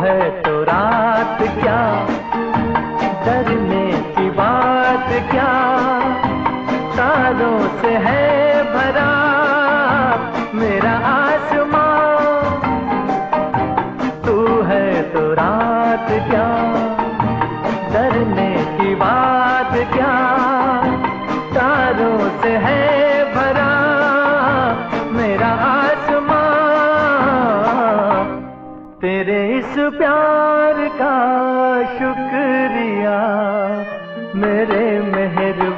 है तो रात क्या, डरने की बात क्या, तारों से है भरा मेरा आसमां। तू है तो रात क्या, डरने की बात क्या, तारों से है भरा मेरा आसमां। तेरे इस प्यार का शुक्रिया मेरे मेहरबान